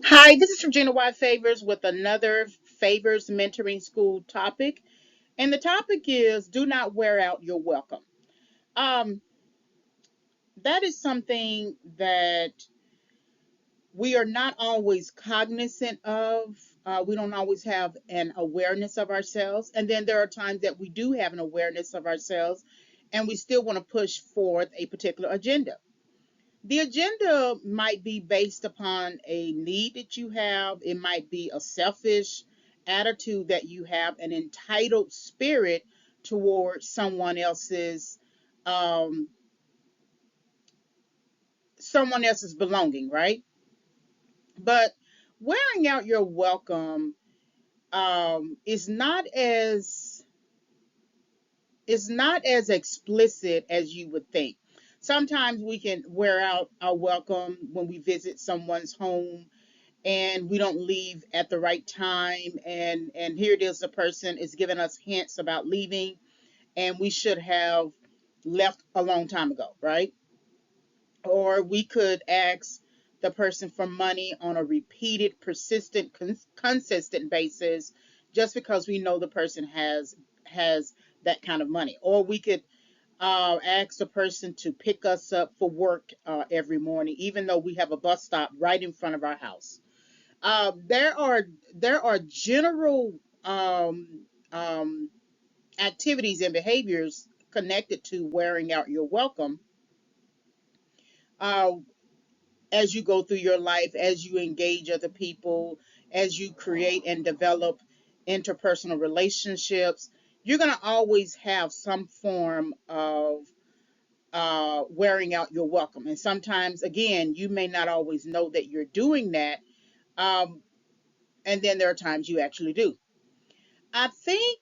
Hi, this is Regina Y. Favors with another Favors Mentoring School topic. And the topic is do not wear out your welcome. Um, that is something that we are not always cognizant of. We don't always have an awareness of ourselves. And then there are times that we do have an awareness of ourselves and we still want to push forth a particular agenda. The agenda might be based upon a need that you have. It might be a selfish attitude that you have, an entitled spirit towards um, someone else's belonging, right? But wearing out your welcome is not as explicit as you would think. Sometimes we can wear out our welcome when we visit someone's home and we don't leave at the right time, and here it is, the person is giving us hints about leaving and we should have left a long time ago, right? Or we could ask the person for money on a repeated persistent consistent basis just because we know the person has that kind of money. Or we could ask the person to pick us up for work every morning even though we have a bus stop right in front of our house. There are general um, activities and behaviors connected to wearing out your welcome uh, as you go through your life, as you engage other people, as you create and develop interpersonal relationships. You're going to always have some form of wearing out your welcome. And sometimes, again, you may not always know that you're doing that. Um, and then there are times you actually do. I think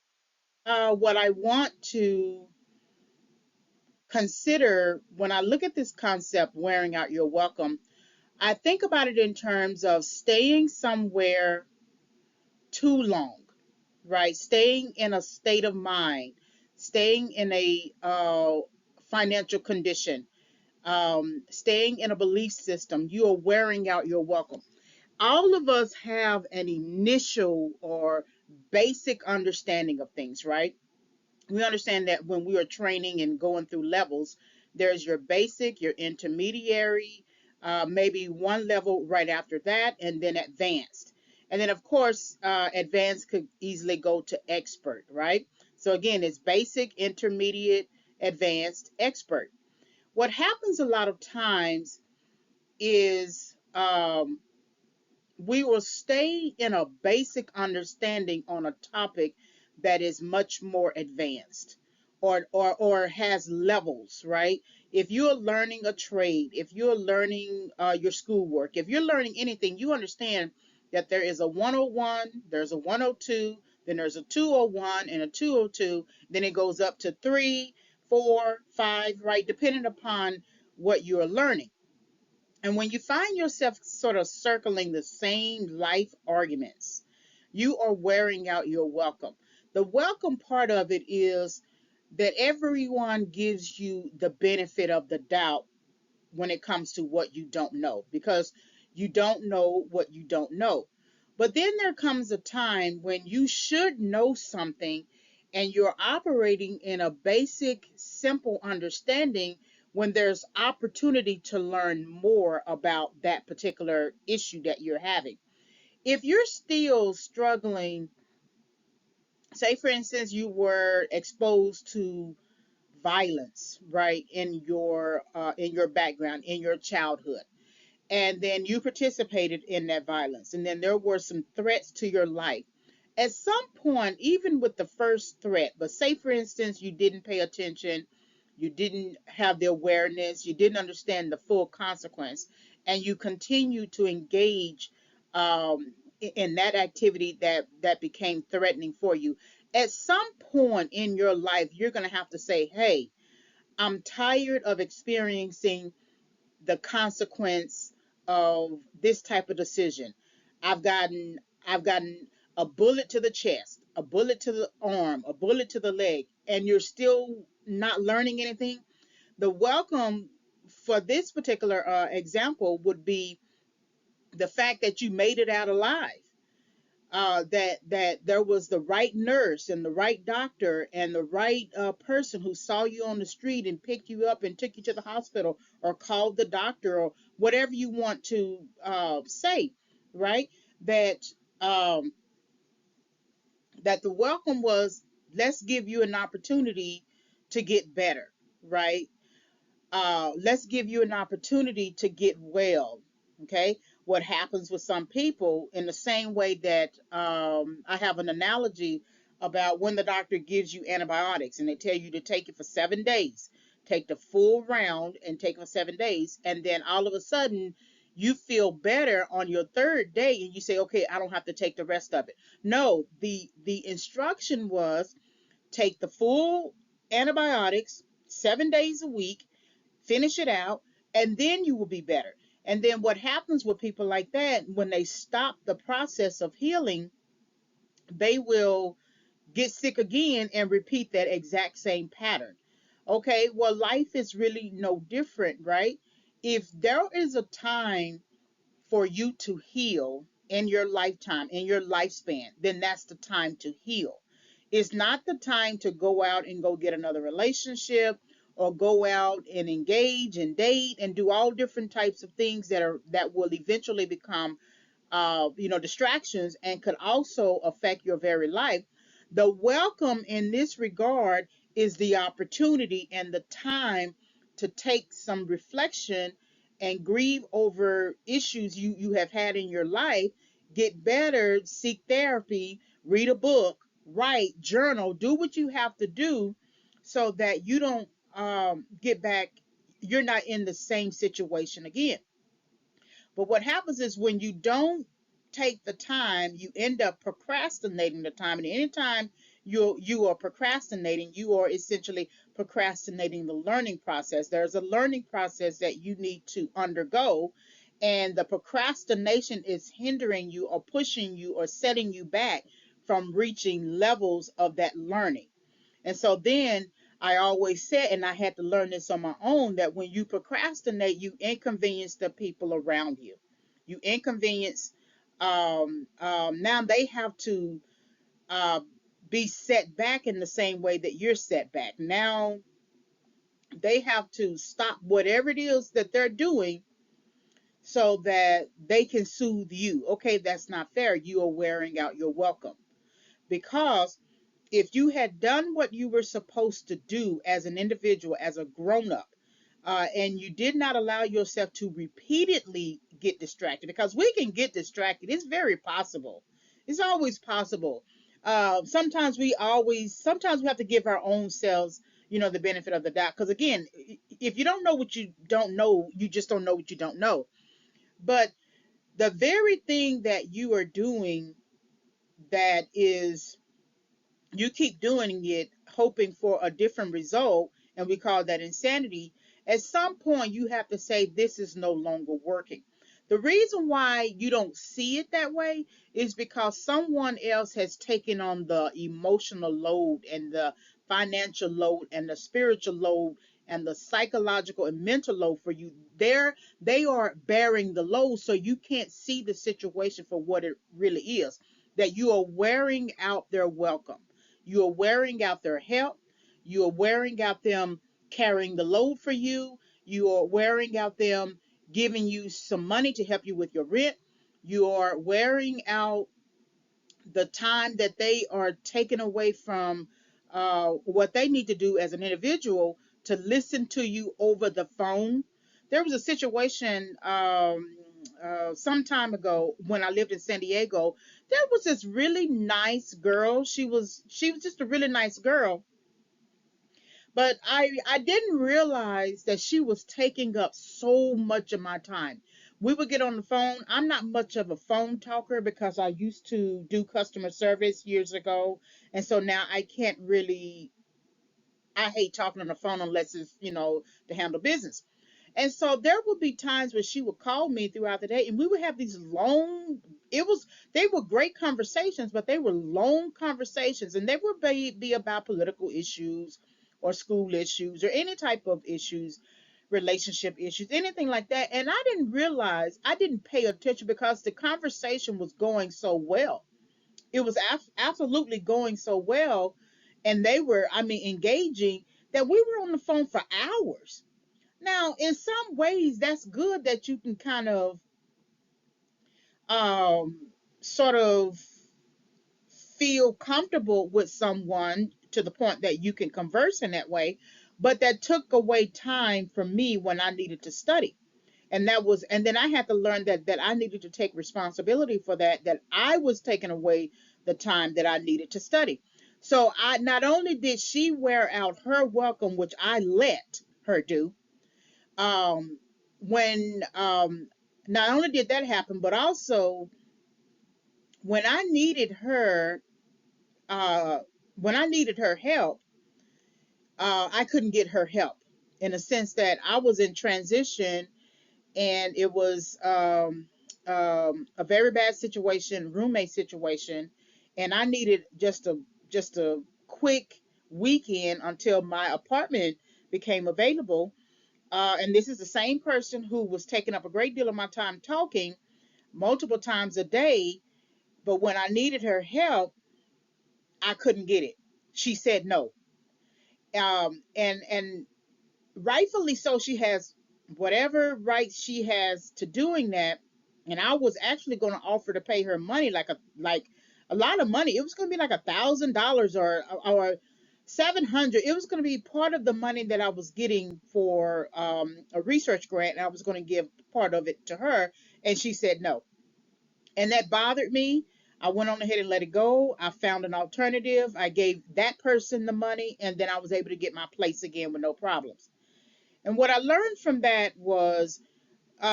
what I want to consider when I look at this concept, wearing out your welcome, I think about it in terms of staying somewhere too long, right? Staying in a state of mind, staying in a financial condition, staying in a belief system. You are wearing out your welcome. All of us have an initial or basic understanding of things, right? We understand that when we are training and going through levels, there's your basic, your intermediary, maybe one level right after that, and then advanced. And then, of course, advanced could easily go to expert, right? So, again, it's basic, intermediate, advanced, expert. What happens a lot of times is we will stay in a basic understanding on a topic that is much more advanced or has levels, right? If you're learning a trade, if you're learning your schoolwork, if you're learning anything, you understand that there is a 101, there's a 102, then there's a 201 and a 202, then it goes up to 3, 4, 5, right? Depending upon what you're learning. And when you find yourself sort of circling the same life arguments, you are wearing out your welcome. The welcome part of it is that everyone gives you the benefit of the doubt when it comes to what you don't know, because you don't know what you don't know. But then there comes a time when you should know something and you're operating in a basic, simple understanding when there's opportunity to learn more about that particular issue that you're having. If you're still struggling, say for instance, you were exposed to violence, right, in your background, in your childhood, and then you participated in that violence, and then there were some threats to your life. At some point, even with the first threat, but say for instance, you didn't pay attention, you didn't have the awareness, you didn't understand the full consequence, and you continue to engage in that activity that became threatening for you. At some point in your life, you're going to have to say, hey, I'm tired of experiencing the consequence of this type of decision. I've gotten a bullet to the chest, a bullet to the arm, a bullet to the leg, and you're still not learning anything. The welcome for this particular example would be the fact that you made it out alive, that there was the right nurse and the right doctor and the right person who saw you on the street and picked you up and took you to the hospital or called the doctor or whatever you want to say, right? That um, that the welcome was, let's give you an opportunity to get better, right? Let's give you an opportunity to get well. Okay. What happens with some people, in the same way that I have an analogy about when the doctor gives you antibiotics and they tell you to take it for 7 days, take the full round and take it for 7 days. And then all of a sudden, you feel better on your third day and you say, okay, I don't have to take the rest of it. No, the instruction was take the full antibiotics 7 days a week, finish it out, and then you will be better. And then what happens with people like that, when they stop the process of healing, they will get sick again and repeat that exact same pattern. Okay, well, life is really no different, right? If there is a time for you to heal in your lifetime, in your lifespan, then that's the time to heal. It's not the time to go out and go get another relationship or go out and engage and date and do all different types of things that will eventually become distractions and could also affect your very life. The welcome in this regard is the opportunity and the time to take some reflection and grieve over issues you have had in your life, get better, seek therapy, read a book, write, journal, do what you have to do so that you don't get back, you're not in the same situation again. But what happens is when you don't take the time, you end up procrastinating the time. And anytime you are procrastinating, you are essentially procrastinating the learning process. There's a learning process that you need to undergo, and the procrastination is hindering you or pushing you or setting you back from reaching levels of that learning. And so then I always said, and I had to learn this on my own, that when you procrastinate, you inconvenience the people around you. You inconvenience, now they have to uh, be set back in the same way that you're set back. Now they have to stop whatever it is that they're doing so that they can soothe you. Okay, that's not fair. You are wearing out your welcome. Because if you had done what you were supposed to do as an individual, as a grown up, and you did not allow yourself to repeatedly get distracted, because we can get distracted. It's very possible. It's always possible. Sometimes we have to give our own selves, the benefit of the doubt. Because again, if you don't know what you don't know, you just don't know what you don't know. But the very thing that you are doing that is you keep doing it hoping for a different result, and we call that insanity. At some point you have to say this is no longer working. The reason why you don't see it that way is because someone else has taken on the emotional load and the financial load and the spiritual load and the psychological and mental load for you. They are bearing the load, so you can't see the situation for what it really is, that you are wearing out their welcome. You are wearing out their help. You are wearing out them carrying the load for you. You are wearing out them giving you some money to help you with your rent. You are wearing out the time that they are taking away from what they need to do as an individual to listen to you over the phone. There was a situation some time ago when I lived in San Diego. There was this really nice girl. She was just a really nice girl, but I didn't realize that she was taking up so much of my time. We would get on the phone. I'm not much of a phone talker because I used to do customer service years ago, and so now I can't really. I hate talking on the phone unless it's to handle business. And so there would be times where she would call me throughout the day and we would have these long, it was, they were great conversations, but they were long conversations, and they would be about political issues or school issues or any type of issues, relationship issues, anything like that. And I didn't realize, I didn't pay attention because the conversation was going so well. It was absolutely going so well. And they were, I mean, engaging, that we were on the phone for hours. Now, in some ways, that's good that you can kind of um, sort of feel comfortable with someone to the point that you can converse in that way. But that took away time from me when I needed to study. And that was, and then I had to learn that I needed to take responsibility for that I was taking away the time that I needed to study. So I, not only did she wear out her welcome, which I let her do, um, when not only did that happen, but also when I needed her, uh, when I needed her help, I couldn't get her help, in a sense that I was in transition, and it was a very bad situation, roommate situation, and I needed just a quick weekend until my apartment became available. And this is the same person who was taking up a great deal of my time talking multiple times a day, but when I needed her help, I couldn't get it. She said no. And rightfully so, she has whatever rights she has to doing that. And I was actually going to offer to pay her money, like a lot of money. It was going to be like $1,000 or 700. It was going to be part of the money that I was getting for a research grant, and I was going to give part of it to her, and she said no. And that bothered me. I went on ahead and let it go. I found an alternative. I gave that person the money, and then I was able to get my place again with no problems. And what I learned from that was,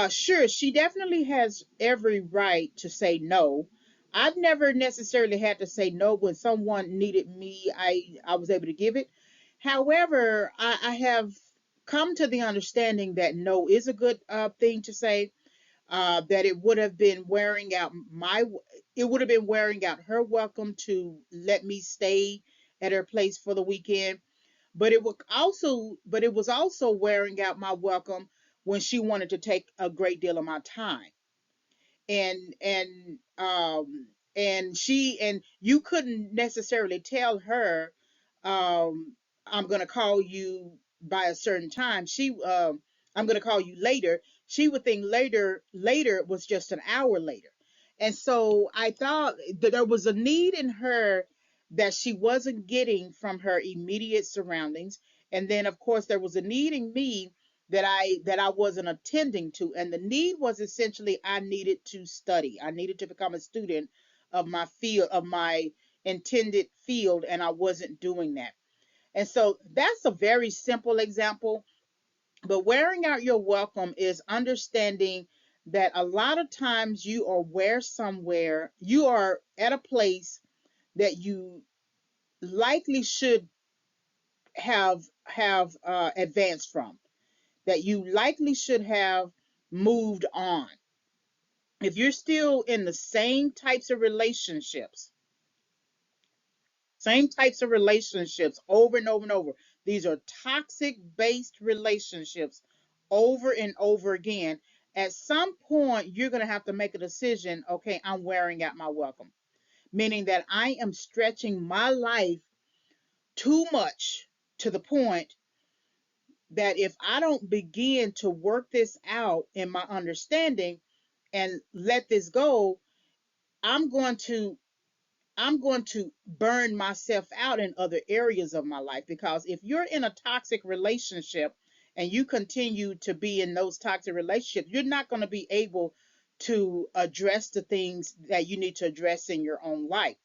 sure, she definitely has every right to say no. I've never necessarily had to say no when someone needed me. I was able to give it. However, I have come to the understanding that no is a good thing to say. That it would have been wearing out my, it would have been wearing out her welcome to let me stay at her place for the weekend, but it was also wearing out my welcome when she wanted to take a great deal of my time. And she, and you couldn't necessarily tell her, um I'm going to call you by a certain time. I'm going to call you later. She would think later was just an hour later. And so I thought that there was a need in her that she wasn't getting from her immediate surroundings. And then of course there was a need in me that I wasn't attending to. And the need was essentially, I needed to study. I needed to become a student of my field, of my intended field, and I wasn't doing that. And so that's a very simple example. But wearing out your welcome is understanding that a lot of times you are where somewhere, you are at a place that you likely should have advanced from, that you likely should have moved on. If you're still in the same types of relationships over and over and over, these are toxic based relationships over and over again. At some point, you're going to have to make a decision. Okay, I'm wearing out my welcome, meaning that I am stretching my life too much to the point that if I don't begin to work this out in my understanding and let this go, I'm going to I'm going to burn myself out in other areas of my life. Because if you're in a toxic relationship and you continue to be in those toxic relationships, you're not going to be able to address the things that you need to address in your own life.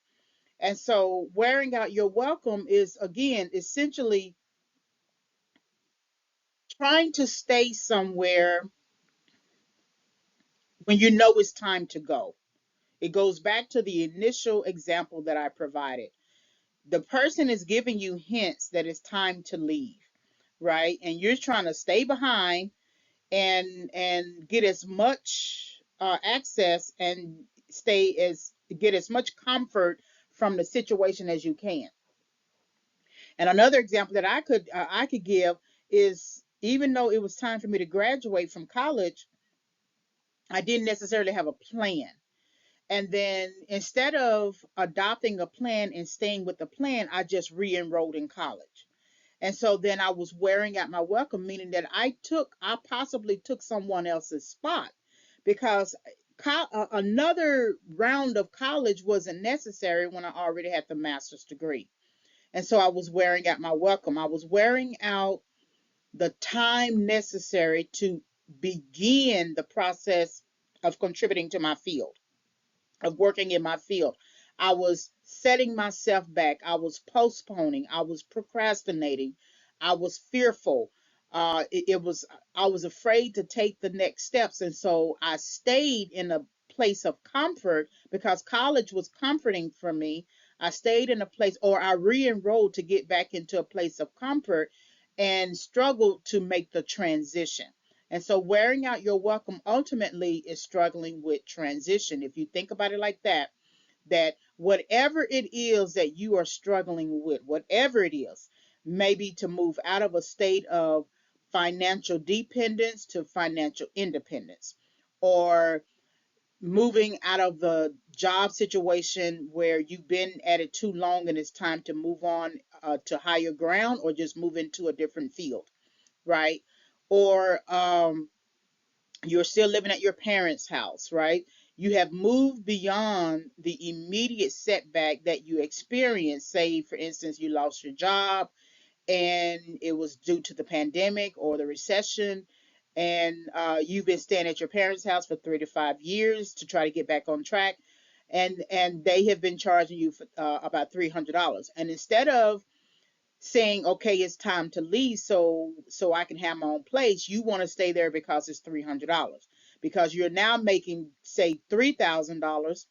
And so wearing out your welcome is, again, essentially trying to stay somewhere when you know it's time to go. It goes back to the initial example that I provided. The person is giving you hints that it's time to leave, right? And you're trying to stay behind and get as much access and stay as get as much comfort from the situation as you can. And another example that I could give is, even though it was time for me to graduate from college, I didn't necessarily have a plan. And then instead of adopting a plan and staying with the plan, I just re enrolled in college. And so then I was wearing out my welcome, meaning that I possibly took someone else's spot because another round of college wasn't necessary when I already had the master's degree. And so I was wearing out my welcome. I was wearing out the time necessary to begin the process of contributing to my field, of working in my field. I was setting myself back. I was postponing. I was procrastinating. I was fearful. It was I was afraid to take the next steps, and so I stayed in a place of comfort because college was comforting for me. I stayed in a place, or I re-enrolled to get back into a place of comfort, and struggled to make the transition. And so wearing out your welcome ultimately is struggling with transition. If you think about it like that, that whatever it is that you are struggling with, whatever it is, maybe to move out of a state of financial dependence to financial independence, or moving out of the job situation where you've been at it too long and it's time to move on to higher ground, or just move into a different field, right? Or you're still living at your parents' house, right? You have moved beyond the immediate setback that you experienced. Say, for instance, you lost your job and it was due to the pandemic or the recession, and you've been staying at your parents' house for 3 to 5 years to try to get back on track, and they have been charging you for, about $300. And instead of saying, okay, it's time to leave so I can have my own place, you want to stay there because it's $300, because you're now making, say, $3,000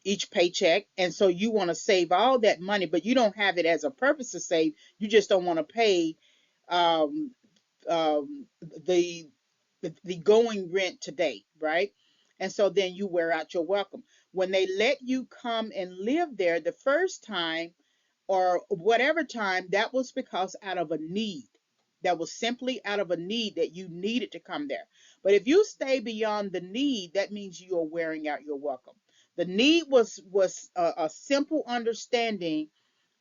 each paycheck, and so you want to save all that money, but you don't have it as a purpose to save. You just don't want to pay um, um, the the going rent today, right? And so then you wear out your welcome. When they let you come and live there the first time, or whatever time, that was because out of a need. That was simply out of a need that you needed to come there. But if you stay beyond the need, that means you are wearing out your welcome. The need was a simple understanding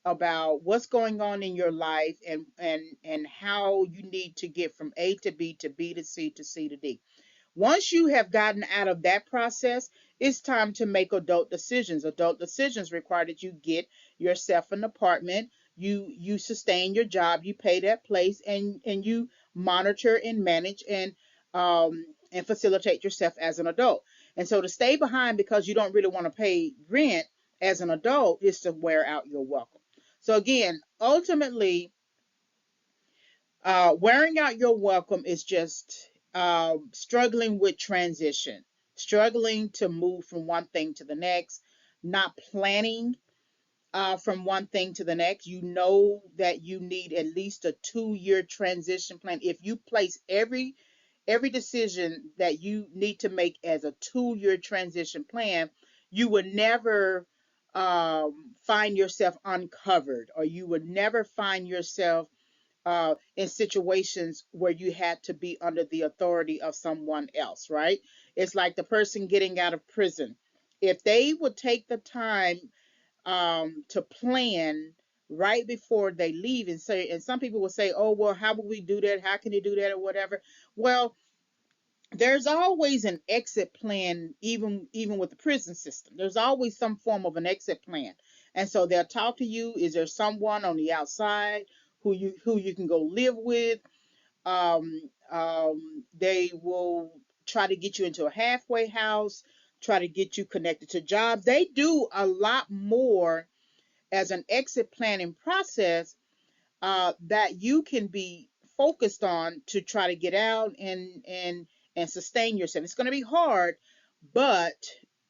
about what's going on in your life, and how you need to get from A to B to B to C to C to D. Once you have gotten out of that process, it's time to make adult decisions. Adult decisions require that you get yourself an apartment, you sustain your job, you pay that place, and you monitor and manage and facilitate yourself as an adult. And so to stay behind because you don't really want to pay rent as an adult is to wear out your welcome. So again, ultimately, wearing out your welcome is just struggling with transition, struggling to move from one thing to the next, not planning from one thing to the next. You know that you need at least a 2-year transition plan. If you place every decision that you need to make as a 2-year transition plan, you would never find yourself uncovered, or you would never find yourself in situations where you had to be under the authority of someone else, right? It's like the person getting out of prison. If they would take the time to plan right before they leave, and say, and some people will say, oh, well, how would we do that? How can you do that, or whatever? Well, there's always an exit plan, even with the prison system. There's always some form of an exit plan. And so they'll talk to you. Is there someone on the outside who you can go live with? They will try to get you into a halfway house, try to get you connected to jobs. They do a lot more as an exit planning process that you can be focused on to try to get out and sustain yourself. It's going to be hard, but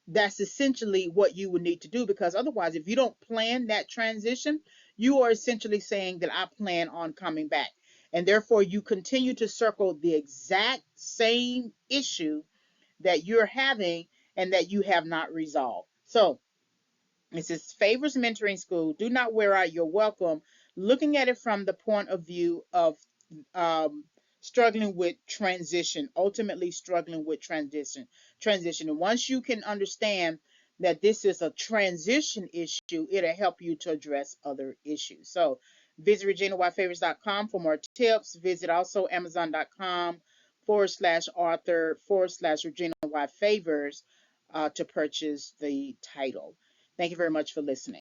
that's essentially what you would need to do, because otherwise, if you don't plan that transition, you are essentially saying that I plan on coming back, and therefore you continue to circle the exact same issue that you're having and that you have not resolved. So this is Favors Mentoring School. Do not wear out your welcome. looking at it from the point of view of um, struggling with transition, ultimately struggling with transition. And once you can understand that this is a transition issue, it'll help you to address other issues. So visit reginawhitefavors.com for more tips. Visit also amazon.com/author/Regina White Favors to purchase the title. Thank you very much for listening.